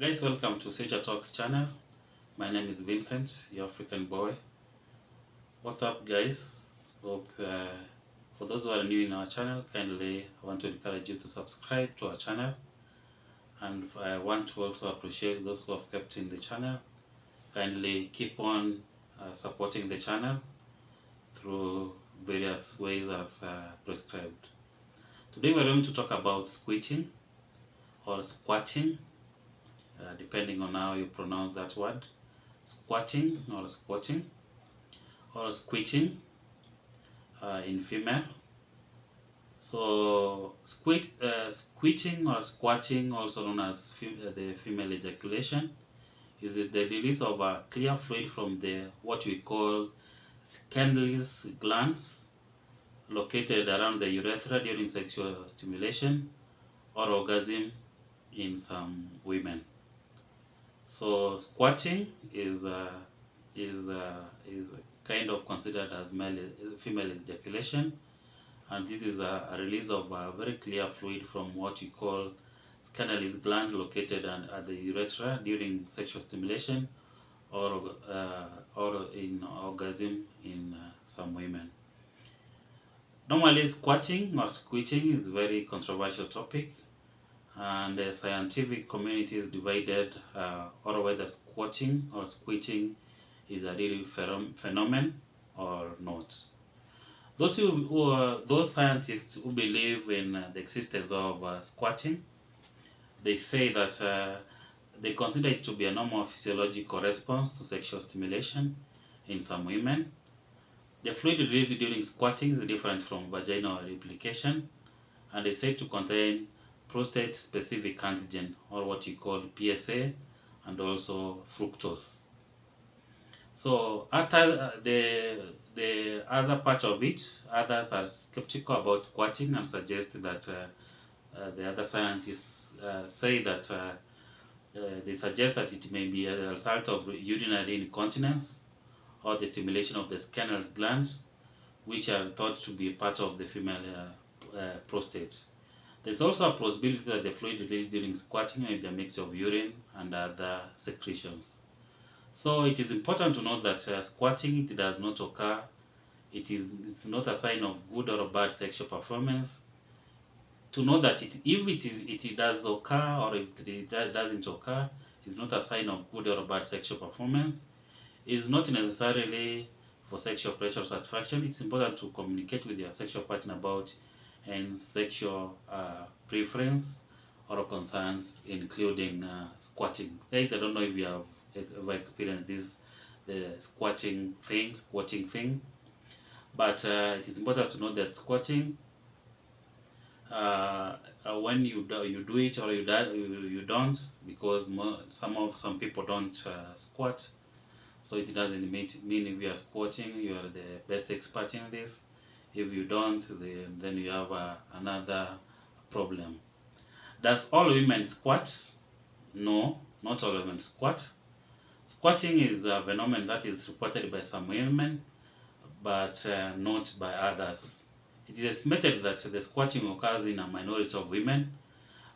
Guys, welcome to Seja Talks channel. My name is Vincent, your African boy. What's up, guys? Hope for those who are new in our channel, kindly I want to encourage you to subscribe to our channel, and I want to also appreciate those who have kept in the channel. Kindly keep on supporting the channel through various ways as prescribed. Today we're going to talk about squirting or squatting, depending on how you pronounce that word. Squatting or squatting or squitting in female. So squitting or squatting, also known as the female ejaculation, is the release of a clear fluid from the what we call Scanley's glands located around the urethra during sexual stimulation or orgasm in some women. So squatting is kind of considered as female ejaculation, and this is a release of a very clear fluid from what we call Scanley's gland located at the urethra during sexual stimulation or in orgasm in some women. Normally, squatting or squitting is a very controversial topic, and the scientific community is divided or whether squatting or squitting is a real phenomenon or not. Those scientists who believe in the existence of squatting, they say that they consider it to be a normal physiological response to sexual stimulation in some women. The fluid released during squatting is different from vaginal replication, and they say to contain prostate-specific antigen, or what you call PSA, and also fructose. So after the other part of it, others are skeptical about squatting and suggest that the other scientists say that they suggest that it may be a result of urinary incontinence or the stimulation of the Scanley's glands, which are thought to be part of the female prostate. There's also a possibility that the fluid released during squatting may be a mix of urine and other secretions. So it is important to note that squatting, it does not occur. It's not a sign of good or bad sexual performance. To know that if it does occur or if it doesn't occur, is not a sign of good or bad sexual performance. Is not necessarily for sexual pleasure or satisfaction. It's important to communicate with your sexual partner about and sexual preference or concerns, including squatting. Guys, I don't know if you have ever experienced this squatting thing, but it is important to know that squatting, when you do it or you don't, because some people don't squat, so it doesn't mean if you are squatting you are the best expert in this. If you don't, then you have another problem. Does all women squat? No, not all women squat. Squatting is a phenomenon that is reported by some women, but not by others. It is estimated that the squatting occurs in a minority of women,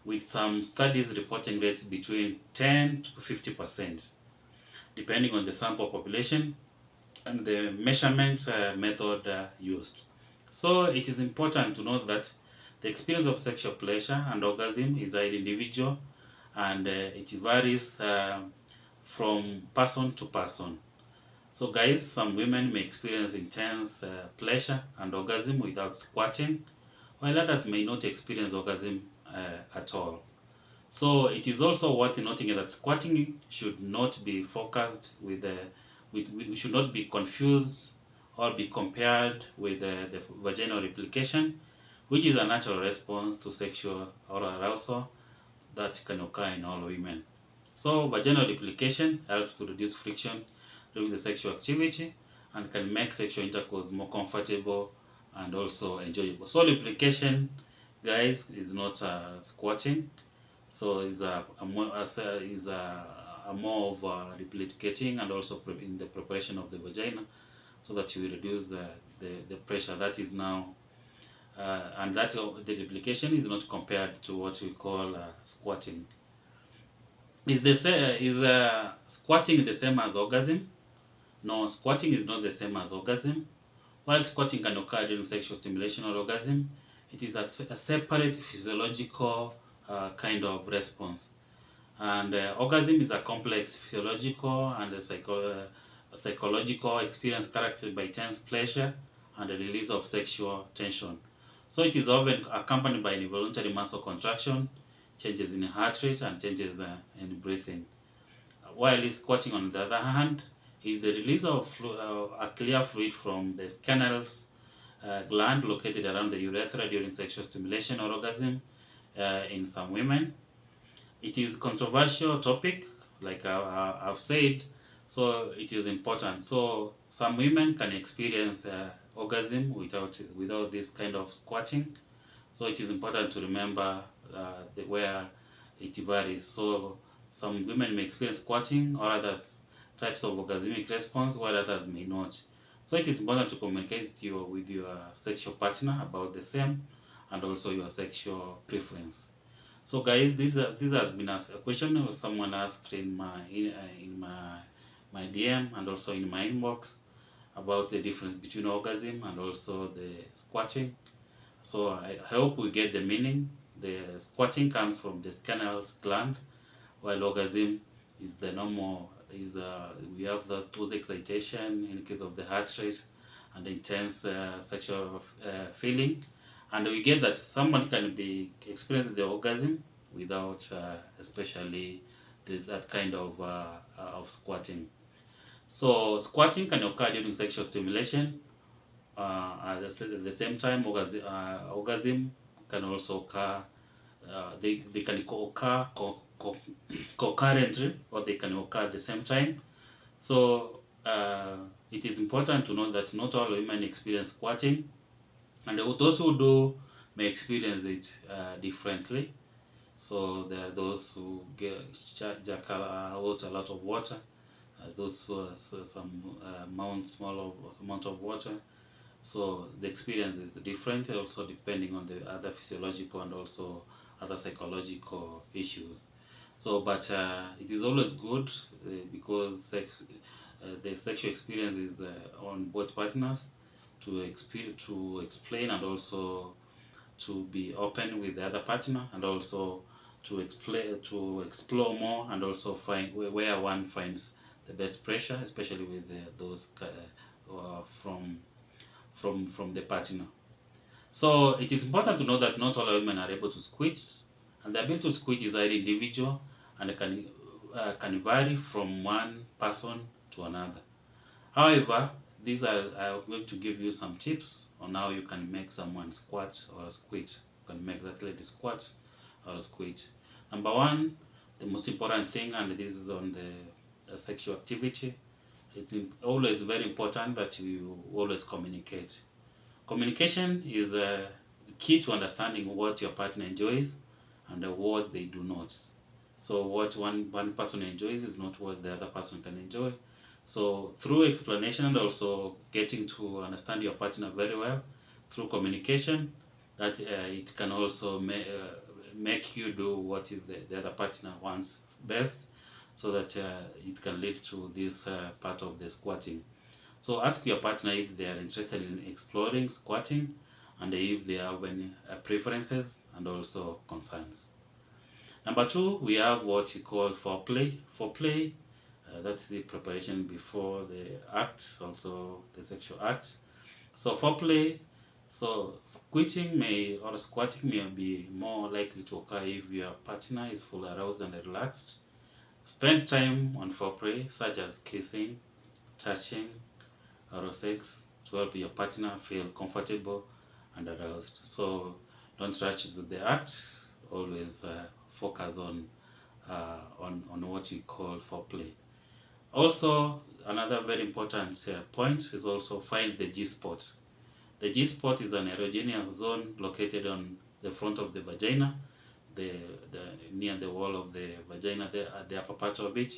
with some studies reporting rates between 10 to 50%, depending on the sample population and the measurement method used. So it is important to note that the experience of sexual pleasure and orgasm is highly individual, and it varies from person to person. So guys, some women may experience intense pleasure and orgasm without squatting, while others may not experience orgasm at all. So it is also worth noting that squatting should not be focused should not be confused or be compared with the vaginal replication, which is a natural response to sexual or arousal that can occur in all women. So vaginal replication helps to reduce friction during the sexual activity and can make sexual intercourse more comfortable and also enjoyable. So replication, guys, is not squatting. So is a more of replicating and also in the preparation of the vagina, so that you will reduce the pressure that is now and that the replication is not compared to what we call squatting. Is squatting the same as orgasm? No, squatting is not the same as orgasm. While squatting can occur during sexual stimulation or orgasm, it is a separate physiological kind of response. And orgasm is a complex physiological and a psychological experience characterized by intense pleasure and the release of sexual tension. So it is often accompanied by involuntary muscle contraction, changes in heart rate, and changes in breathing. While squatting, on the other hand, is the release of a clear fluid from the scanner's gland located around the urethra during sexual stimulation or orgasm in some women. It is controversial topic, like I've said, so it is important. So some women can experience orgasm without this kind of squatting. So it is important to remember where it varies. So some women may experience squatting or others types of orgasmic response, while others may not. So it is important to communicate with your sexual partner about the same and also your sexual preference. So guys, this has been a question someone asked in my DM and also in my inbox about the difference between orgasm and also the squatting. So I hope we get the meaning. The squatting comes from the scanner's gland, while orgasm is the normal is we have those excitation in case of the heart rate and the intense sexual feeling, and we get that someone can be experiencing the orgasm without especially that kind of squatting. So squatting can occur during sexual stimulation. At the same time, orgasm can also occur. They can occur concurrently, or they can occur at the same time. So it is important to know that not all women experience squatting, and those who do may experience it differently. So there are those who jack out a lot of water, those who are some amount of water. So the experience is different, also depending on the other physiological and also other psychological issues. So, but it is always good because the sexual experience is on both partners to explain and also to be open with the other partner and also to explain to explore more and also find where one finds the best pressure, especially with those from the partner. So it is important to know that not all women are able to squeeze, and the ability to squeeze is highly individual and can vary from one person to another. However, these are I'm going to give you some tips on how you can make someone squat or squeeze. You can make that lady squat or squeeze. Number one, the most important thing, and this is on the sexual activity. It's always very important that you always communicate. Communication is key to understanding what your partner enjoys and what they do not. So what one person enjoys is not what the other person can enjoy. So through explanation and also getting to understand your partner very well through communication, that it can also make you do what is the other partner wants best, so that it can lead to this part of the squatting. So ask your partner if they are interested in exploring squatting and if they have any preferences and also concerns. Number two, we have what you call foreplay. Foreplay, that's the preparation before the act, also the sexual act. So foreplay, so squitting may or squatting may be more likely to occur if your partner is fully aroused and relaxed. Spend time on foreplay, such as kissing, touching, oral sex, to help your partner feel comfortable and aroused. So don't rush to the act. Always focus on what we call foreplay. Also, another very important point is also find the G spot. The G spot is an erogenous zone located on the front of the vagina, the, the near the wall of the vagina, at the upper part of it.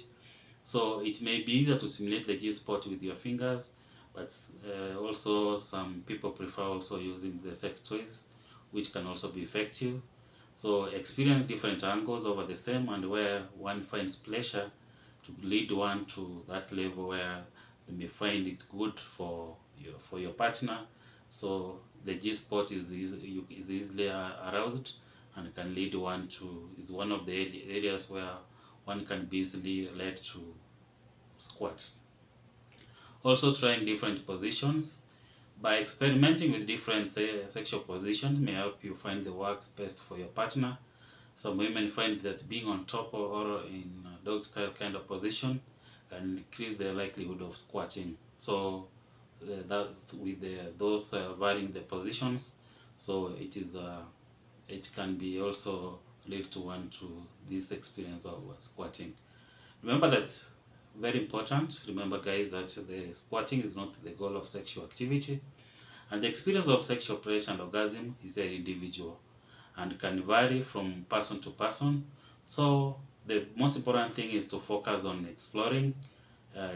So it may be easier to simulate the G spot with your fingers, but also some people prefer also using the sex toys, which can also be effective. So experience different angles over the same, and where one finds pleasure to lead one to that level where they may find it good for your partner. So the G spot is easily aroused, and can lead one to, is one of the areas where one can be easily led to squirt. Also, trying different positions by experimenting with different sexual positions may help you find the works best for your partner. Some women find that being on top or in a dog style kind of position can increase the likelihood of squatting. So that with those varying the positions, so it can be also lead to one to this experience of squatting. Remember that, very important. Remember, guys, that the squatting is not the goal of sexual activity, and the experience of sexual pleasure and orgasm is very individual and can vary from person to person. So the most important thing is to focus on exploring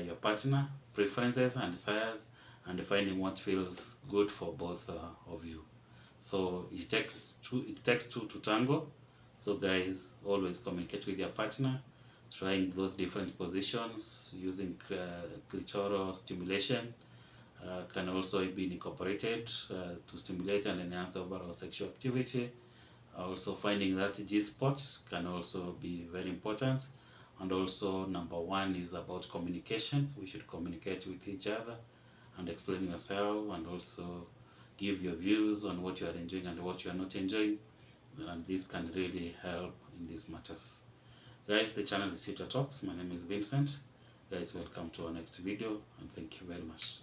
your partner preferences and desires, and finding what feels good for both of you. So it takes two to tango. So guys, always communicate with your partner, trying those different positions using clitoral stimulation can also be incorporated to stimulate and enhance the overall sexual activity. Also, finding that G spot can also be very important. And also, number one is about communication. We should communicate with each other and explain yourself, and also give your views on what you are enjoying and what you are not enjoying. And this can really help in these matters. Guys, the channel is Future Talks. My name is Vincent. Guys, welcome to our next video, and thank you very much.